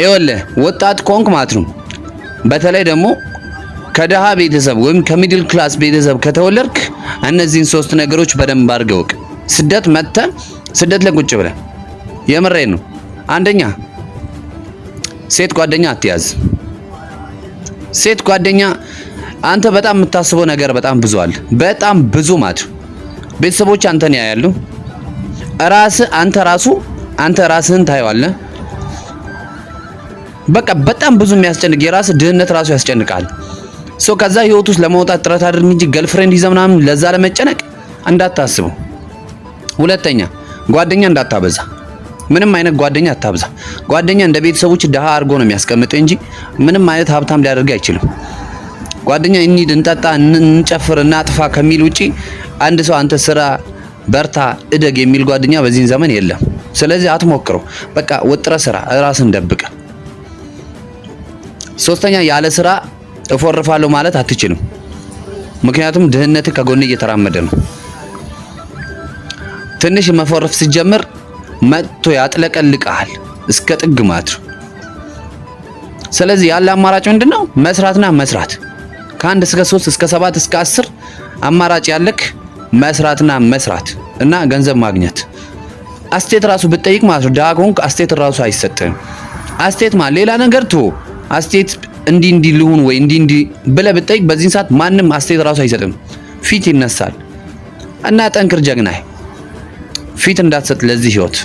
ይኸውልህ ወጣት ኮንክ ማለት ነው። በተለይ ደግሞ ከደሃ ቤተሰብ ወይም ከሚድል ክላስ ቤተሰብ ከተወለድክ እነዚህን ሶስት ነገሮች በደንብ አድርገህ ወቅ። ስደት መጥተህ ስደት ላይ ቁጭ ብለህ የምሬን ነው። አንደኛ ሴት ጓደኛ አትያዝ። ሴት ጓደኛ አንተ በጣም የምታስበው ነገር በጣም ብዙ አለ። በጣም ብዙ ማለት ነው። ቤተሰቦች አንተን ያያሉ። አንተ ራስህን ታየዋለህ። በቃ በጣም ብዙ የሚያስጨንቅ የራስህ ድህነት ራሱ ያስጨንቃል። ከዛ ህይወት ውስጥ ለመውጣት ጥረት አድርግ እንጂ ገርልፍሬንድ ይዘህ ምናምን ለዛ ለመጨነቅ እንዳታስበው። ሁለተኛ ጓደኛ እንዳታበዛ። ምንም አይነት ጓደኛ አታብዛ። ጓደኛ እንደ ቤተሰቦች ደሃ አድርጎ ነው የሚያስቀምጥ እንጂ ምንም አይነት ሀብታም ሊያደርግ አይችልም። ጓደኛ እንሂድ፣ እንጠጣ፣ እንጨፍር፣ እናጥፋ ከሚል ውጪ አንድ ሰው አንተ ስራ፣ በርታ፣ እደግ የሚል ጓደኛ በዚህ ዘመን የለም። ስለዚህ አትሞክረው። በቃ ወጥረ ስራ፣ ራስን ደብቀ። ሶስተኛ ያለ ስራ እፎርፋለሁ ማለት አትችልም። ምክንያቱም ድህነት ከጎን እየተራመደ ነው። ትንሽ መፎረፍ ሲጀምር መጥቶ ያጥለቀልቃል እስከ ጥግ ማለት ነው። ስለዚህ ያለ አማራጭ ምንድነው? መስራትና መስራት። ከ1 እስከ 3 እስከ 7 እስከ 10 አማራጭ ያለክ መስራትና መስራት እና ገንዘብ ማግኘት። አስቴት ራሱ ብትጠይቅ ማለት ነው ዳጎንክ አስቴት ራሱ አይሰጥም። አስቴት ማለት ሌላ ነገር ቶ አስቴት እንዲ ልሁን ወይ እንዲ ብለህ ብትጠይቅ በዚህ ሰዓት ማንም አስቴት ራሱ አይሰጥም። ፊት ይነሳል እና ጠንክር ጀግናይ ፊት እንዳትሰጥ ለዚህ ህይወት